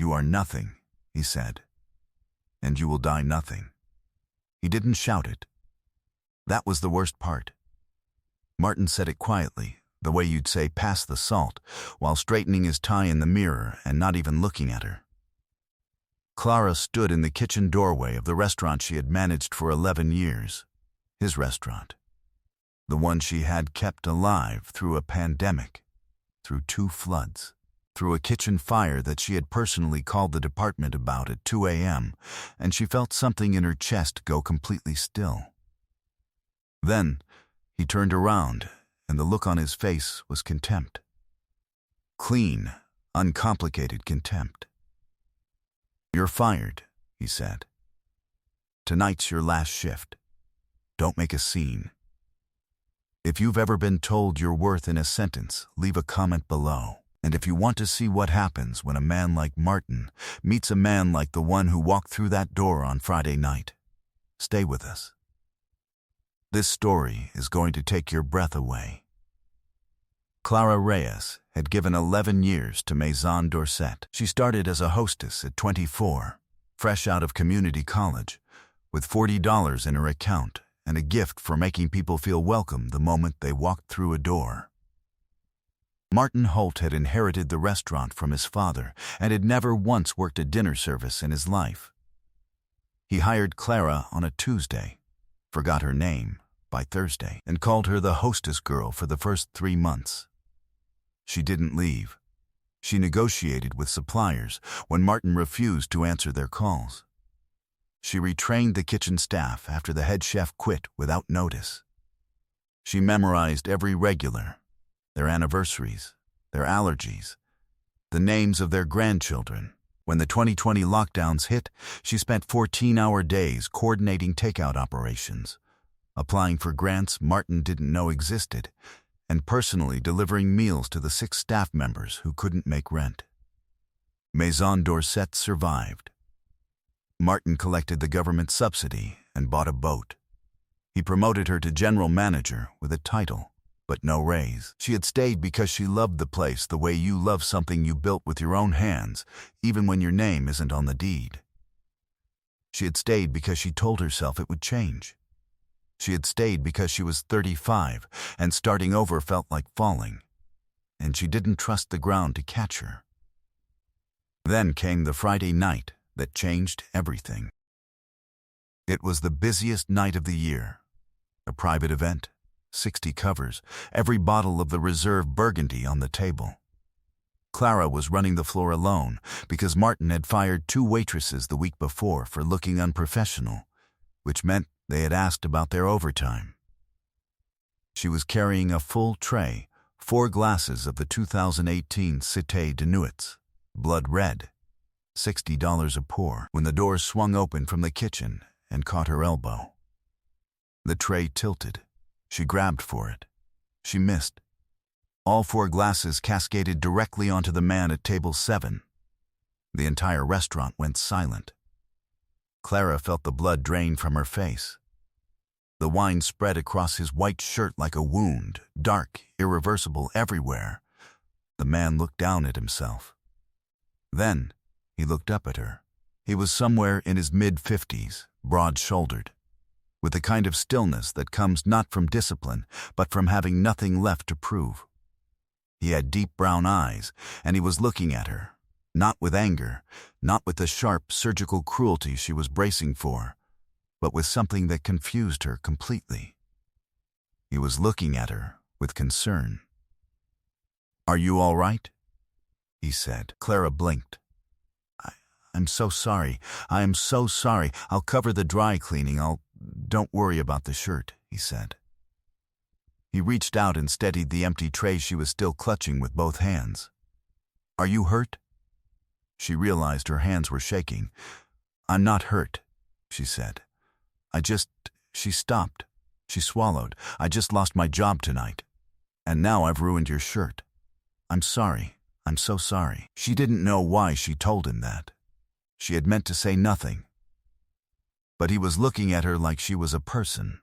"You are nothing," he said, "and you will die nothing." He didn't shout it. That was the worst part. Martin said it quietly, the way you'd say "pass the salt," while straightening his tie in the mirror and not even looking at her. Clara stood in the kitchen doorway of the restaurant she had managed for 11 years, his restaurant. The one she had kept alive through a pandemic, through 2 floods, through a kitchen fire that she had personally called the department about at 2 a.m., and she felt something in her chest go completely still. Then he turned around, and the look on his face was contempt. Clean, uncomplicated contempt. "You're fired," he said. "Tonight's your last shift. Don't make a scene. If you've ever been told your worth in a sentence, leave a comment below. And if you want to see what happens when a man like Martin meets a man like the one who walked through that door on Friday night, stay with us. This story is going to take your breath away." Clara Reyes had given 11 years to Maison Dorset. She started as a hostess at 24, fresh out of community college, with $40 in her account and a gift for making people feel welcome the moment they walked through a door. Martin Holt had inherited the restaurant from his father and had never once worked a dinner service in his life. He hired Clara on a Tuesday, forgot her name by Thursday, and called her the hostess girl for the first 3 months. She didn't leave. She negotiated with suppliers when Martin refused to answer their calls. She retrained the kitchen staff after the head chef quit without notice. She memorized every regular, their anniversaries, their allergies, the names of their grandchildren. When the 2020 lockdowns hit, she spent 14-hour days coordinating takeout operations, applying for grants Martin didn't know existed, and personally delivering meals to the 6 staff members who couldn't make rent. Maison Dorset survived. Martin collected the government subsidy and bought a boat. He promoted her to general manager with a title, but no raise. She had stayed because she loved the place the way you love something you built with your own hands, even when your name isn't on the deed. She had stayed because she told herself it would change. She had stayed because she was 35, and starting over felt like falling, and she didn't trust the ground to catch her. Then came the Friday night that changed everything. It was the busiest night of the year. A private event, 60 covers, every bottle of the reserve Burgundy on the table. Clara was running the floor alone because Martin had fired 2 waitresses the week before for looking unprofessional, which meant they had asked about their overtime. She was carrying a full tray, 4 glasses of the 2018 Cité de Nuits, blood red, $60 a pour, when the door swung open from the kitchen and caught her elbow. The tray tilted. She grabbed for it. She missed. All 4 glasses cascaded directly onto the man at table 7. The entire restaurant went silent. Clara felt the blood drain from her face. The wine spread across his white shirt like a wound, dark, irreversible everywhere. The man looked down at himself. Then he looked up at her. He was somewhere in his mid-50s, broad-shouldered, with the kind of stillness that comes not from discipline, but from having nothing left to prove. He had deep brown eyes, and he was looking at her, not with anger, not with the sharp surgical cruelty she was bracing for, but with something that confused her completely. He was looking at her with concern. "Are you all right?" he said. Clara blinked. I'm so sorry. I am so sorry. I'll cover the dry cleaning. Don't worry about the shirt," he said. He reached out and steadied the empty tray she was still clutching with both hands. "Are you hurt?" She realized her hands were shaking. "I'm not hurt," she said. She stopped. She swallowed. "I just lost my job tonight. And now I've ruined your shirt. I'm sorry. I'm so sorry." She didn't know why she told him that. She had meant to say nothing. But he was looking at her like she was a person,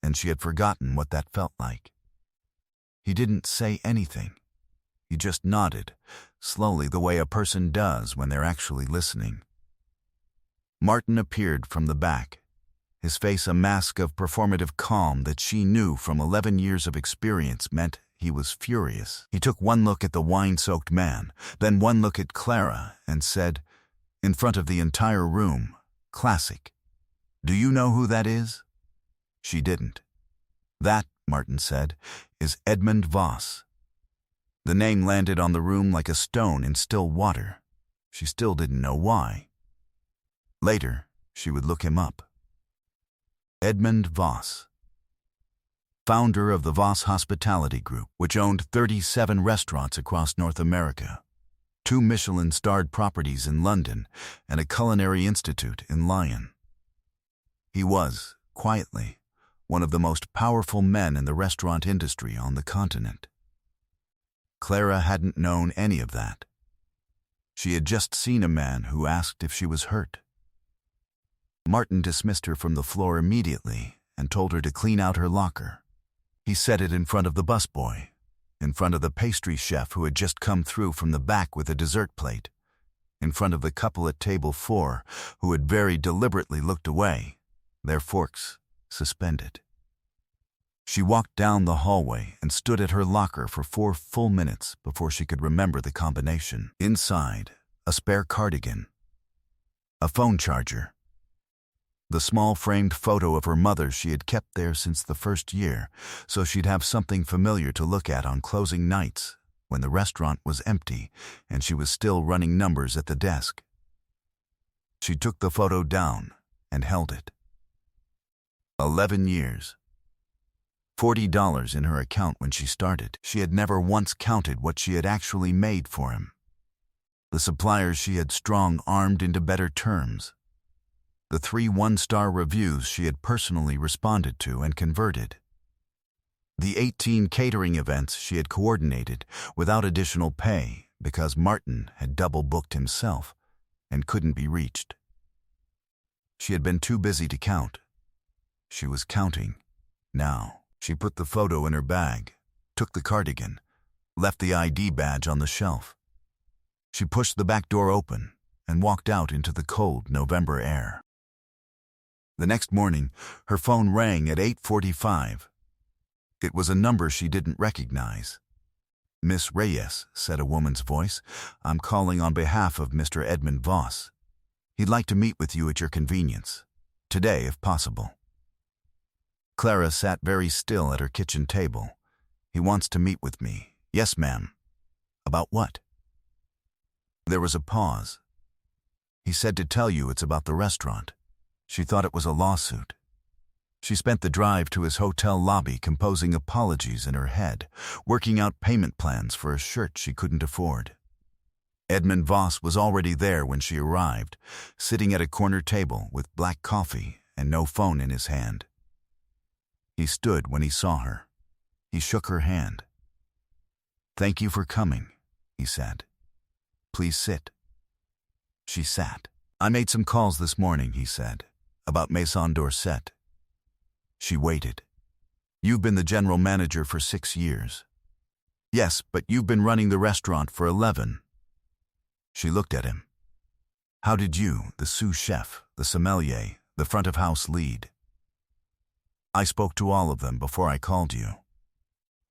and she had forgotten what that felt like. He didn't say anything. He just nodded, slowly the way a person does when they're actually listening. Martin appeared from the back, his face a mask of performative calm that she knew from 11 years of experience meant he was furious. He took one look at the wine-soaked man, then one look at Clara, and said, in front of the entire room, "Classic. Do you know who that is?" She didn't. "That," Martin said, "is Edmund Voss." The name landed on the room like a stone in still water. She still didn't know why. Later, she would look him up. Edmund Voss, founder of the Voss Hospitality Group, which owned 37 restaurants across North America, 2 Michelin-starred properties in London, and a culinary institute in Lyon. He was, quietly, one of the most powerful men in the restaurant industry on the continent. Clara hadn't known any of that. She had just seen a man who asked if she was hurt. Martin dismissed her from the floor immediately and told her to clean out her locker. He said it in front of the busboy, in front of the pastry chef who had just come through from the back with a dessert plate, in front of the couple at table 4 who had very deliberately looked away, their forks suspended. She walked down the hallway and stood at her locker for 4 full minutes before she could remember the combination. Inside, a spare cardigan, a phone charger, the small framed photo of her mother she had kept there since the first year, so she'd have something familiar to look at on closing nights when the restaurant was empty and she was still running numbers at the desk. She took the photo down and held it. 11 years. $40 in her account when she started. She had never once counted what she had actually made for him. The suppliers she had strong-armed into better terms. The 3 one-star reviews she had personally responded to and converted. The 18 catering events she had coordinated without additional pay because Martin had double-booked himself and couldn't be reached. She had been too busy to count. She was counting now. She put the photo in her bag, took the cardigan, left the ID badge on the shelf. She pushed the back door open and walked out into the cold November air. The next morning, her phone rang at 8:45. It was a number she didn't recognize. "Miss Reyes," said a woman's voice, "I'm calling on behalf of Mr. Edmund Voss. He'd like to meet with you at your convenience. Today, if possible." Clara sat very still at her kitchen table. "He wants to meet with me." "Yes, ma'am." "About what?" There was a pause. "He said to tell you it's about the restaurant." She thought it was a lawsuit. She spent the drive to his hotel lobby composing apologies in her head, working out payment plans for a shirt she couldn't afford. Edmund Voss was already there when she arrived, sitting at a corner table with black coffee and no phone in his hand. He stood when he saw her. He shook her hand. "Thank you for coming," he said. "Please sit." She sat. "I made some calls this morning," he said, "about Maison Dorset." She waited. "You've been the general manager for 6 years." "Yes, but you've been running the restaurant for 11. She looked at him. "How did you, the sous chef, the sommelier, the front-of-house lead?" "I spoke to all of them before I called you.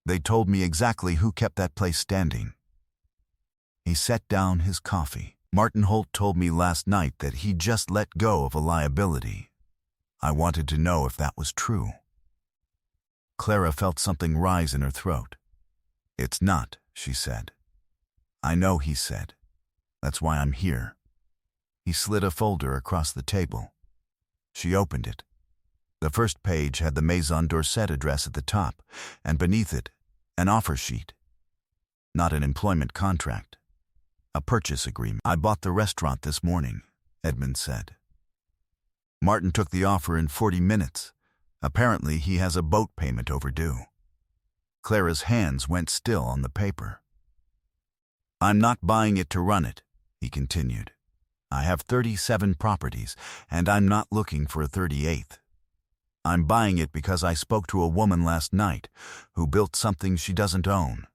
They told me exactly who kept that place standing." He set down his coffee. "Martin Holt told me last night that he just let go of a liability. I wanted to know if that was true." Clara felt something rise in her throat. "It's not," she said. "I know," he said. "That's why I'm here." He slid a folder across the table. She opened it. The first page had the Maison Dorset address at the top, and beneath it, an offer sheet. Not an employment contract. A purchase agreement. "I bought the restaurant this morning," Edmund said. "Martin took the offer in 40 minutes. Apparently he has a boat payment overdue." Clara's hands went still on the paper. "I'm not buying it to run it," he continued. "I have 37 properties, and I'm not looking for a 38th. I'm buying it because I spoke to a woman last night who built something she doesn't own.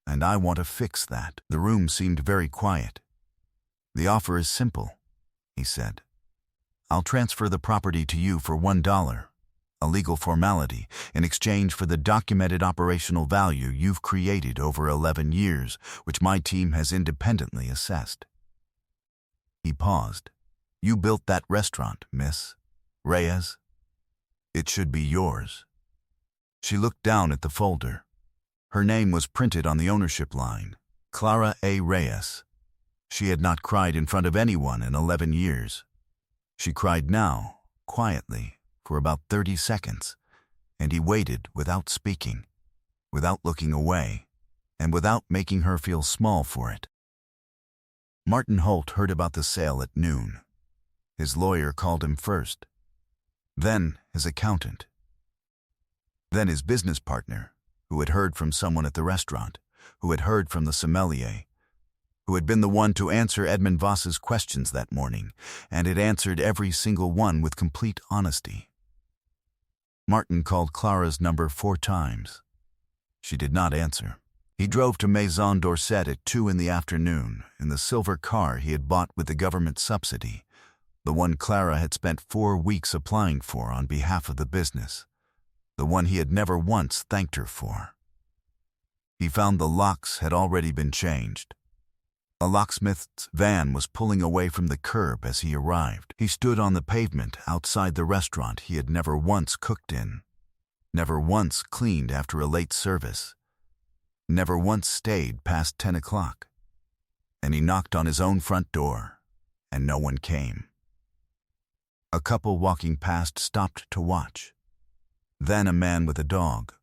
and I want to fix that." The room seemed very quiet. "The offer is simple," he said. "I'll transfer the property to you for $1, a legal formality, in exchange for the documented operational value you've created over 11 years, which my team has independently assessed." He paused. "You built that restaurant, Miss Reyes. It should be yours." She looked down at the folder. Her name was printed on the ownership line, Clara A. Reyes. She had not cried in front of anyone in 11 years. She cried now, quietly, for about 30 seconds, and he waited without speaking, without looking away, and without making her feel small for it. Martin Holt heard about the sale at noon. His lawyer called him first, then his accountant, then his business partner, who had heard from someone at the restaurant, who had heard from the sommelier, who had been the one to answer Edmund Voss's questions that morning, and had answered every single one with complete honesty. Martin called Clara's number 4 times. She did not answer. He drove to Maison Dorset at 2 in the afternoon in the silver car he had bought with the government subsidy, the one Clara had spent 4 weeks applying for on behalf of the business, the one he had never once thanked her for. He found the locks had already been changed. A locksmith's van was pulling away from the curb as he arrived. He stood on the pavement outside the restaurant he had never once cooked in, never once cleaned after a late service, never once stayed past 10 o'clock. And he knocked on his own front door, and no one came. A couple walking past stopped to watch. Then a man with a dog.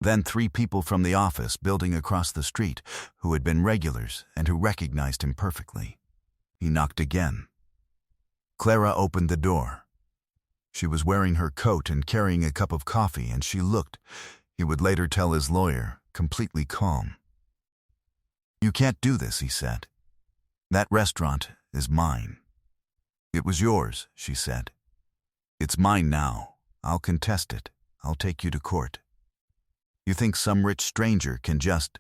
Then 3 people from the office building across the street who had been regulars and who recognized him perfectly. He knocked again. Clara opened the door. She was wearing her coat and carrying a cup of coffee, and she looked, he would later tell his lawyer, completely calm. "You can't do this," he said. "That restaurant is mine." "It was yours," she said. "It's mine now. I'll contest it. I'll take you to court." "You think some rich stranger can just—"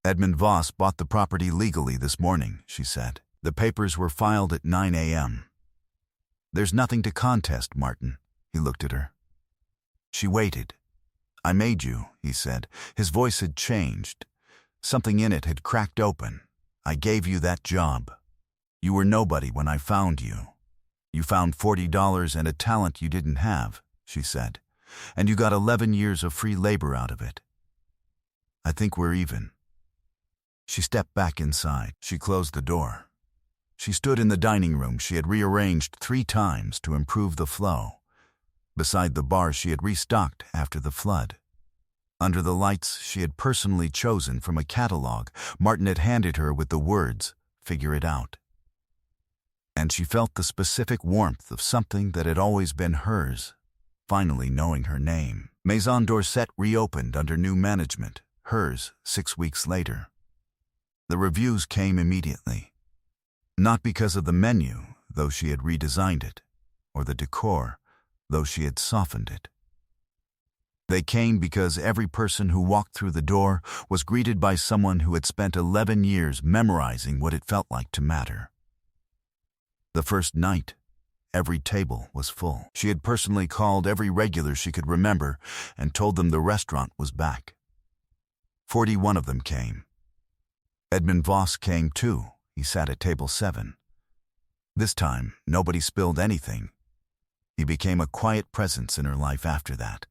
"Edmund Voss bought the property legally this morning," she said. "The papers were filed at 9 a.m. There's nothing to contest, Martin." He looked at her. She waited. "I made you," he said. His voice had changed. Something in it had cracked open. "I gave you that job. You were nobody when I found you. You found $40 and a talent you didn't have," she said. "And you got 11 years of free labor out of it. I think we're even." She stepped back inside. She closed the door. She stood in the dining room she had rearranged 3 times to improve the flow, beside the bar she had restocked after the flood. Under the lights she had personally chosen from a catalog Martin had handed her with the words, "Figure it out." And she felt the specific warmth of something that had always been hers, finally knowing her name. Maison Dorset reopened under new management, hers 6 weeks later. The reviews came immediately. Not because of the menu, though she had redesigned it, or the decor, though she had softened it. They came because every person who walked through the door was greeted by someone who had spent 11 years memorizing what it felt like to matter. The first night, every table was full. She had personally called every regular she could remember and told them the restaurant was back. 41 of them came. Edmund Voss came too. He sat at table 7. This time, nobody spilled anything. He became a quiet presence in her life after that.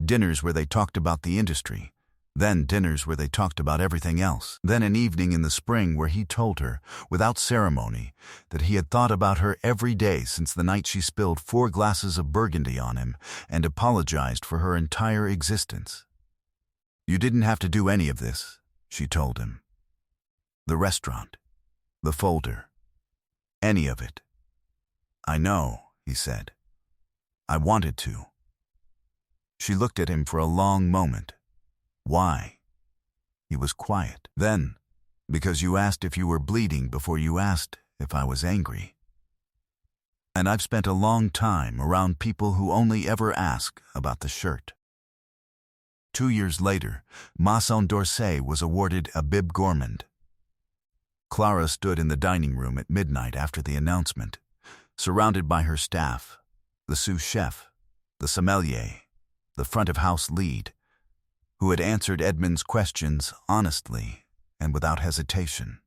Dinners where they talked about the industry, then dinners where they talked about everything else, then an evening in the spring where he told her, without ceremony, that he had thought about her every day since the night she spilled 4 glasses of Burgundy on him and apologized for her entire existence. "You didn't have to do any of this," she told him. "The restaurant, the folder, any of it." "I know," he said. "I wanted to." She looked at him for a long moment. "Why?" He was quiet. "Then, because you asked if you were bleeding before you asked if I was angry. And I've spent a long time around people who only ever ask about the shirt." 2 years later, Maison d'Orsay was awarded a Bib Gourmand. Clara stood in the dining room at midnight after the announcement, surrounded by her staff, the sous chef, the sommelier, the front-of-house lead, who had answered Edmund's questions honestly and without hesitation.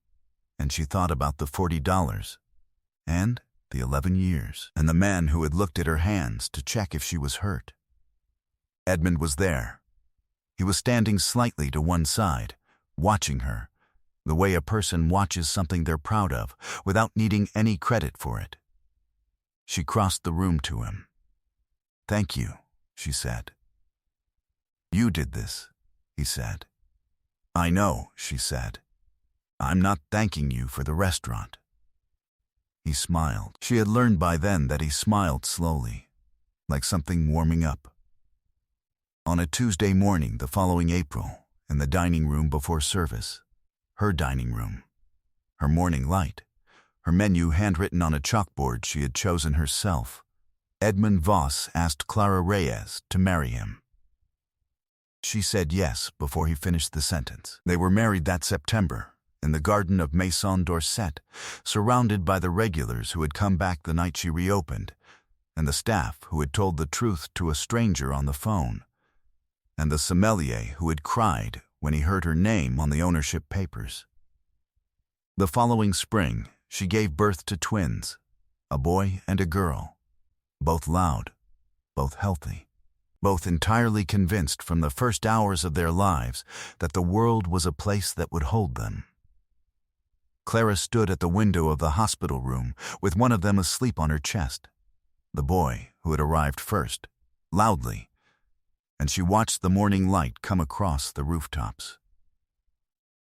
And she thought about the $40 and the 11 years and the man who had looked at her hands to check if she was hurt. Edmund was there. He was standing slightly to one side, watching her, the way a person watches something they're proud of, without needing any credit for it. She crossed the room to him. "Thank you," she said. "You did this," he said. "I know," she said. "I'm not thanking you for the restaurant." He smiled. She had learned by then that he smiled slowly, like something warming up. On a Tuesday morning the following April, in the dining room before service, her dining room, her morning light, her menu handwritten on a chalkboard she had chosen herself, Edmund Voss asked Clara Reyes to marry him. She said yes before he finished the sentence. They were married that September, in the garden of Maison d'Orsay, surrounded by the regulars who had come back the night she reopened, and the staff who had told the truth to a stranger on the phone, and the sommelier who had cried when he heard her name on the ownership papers. The following spring, she gave birth to twins, a boy and a girl, both loud, both healthy, both entirely convinced from the first hours of their lives that the world was a place that would hold them. Clara stood at the window of the hospital room with one of them asleep on her chest, the boy who had arrived first, loudly, and she watched the morning light come across the rooftops.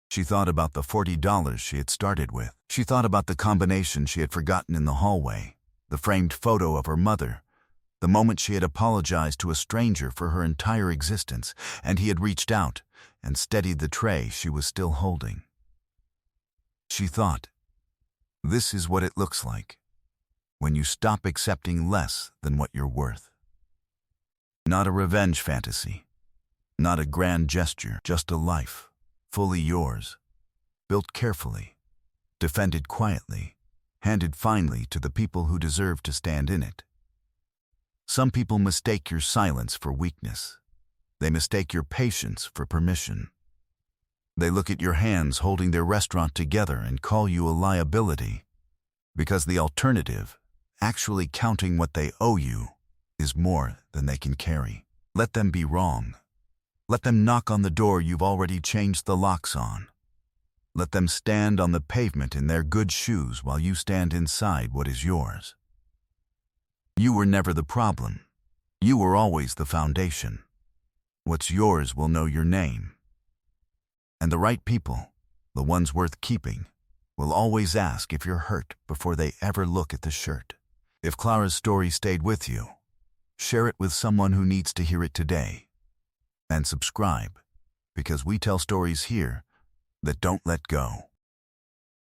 She thought about the $40 she had started with. She thought about the combination she had forgotten in the hallway, the framed photo of her mother, the moment she had apologized to a stranger for her entire existence, and he had reached out and steadied the tray she was still holding. She thought, this is what it looks like when you stop accepting less than what you're worth. Not a revenge fantasy, not a grand gesture, just a life, fully yours, built carefully, defended quietly, handed finely to the people who deserve to stand in it. Some people mistake your silence for weakness. They mistake your patience for permission. They look at your hands holding their restaurant together and call you a liability, because the alternative, actually counting what they owe you, is more than they can carry. Let them be wrong. Let them knock on the door you've already changed the locks on. Let them stand on the pavement in their good shoes while you stand inside what is yours. You were never the problem. You were always the foundation. What's yours will know your name. And the right people, the ones worth keeping, will always ask if you're hurt before they ever look at the shirt. If Clara's story stayed with you, share it with someone who needs to hear it today. And subscribe, because we tell stories here that don't let go.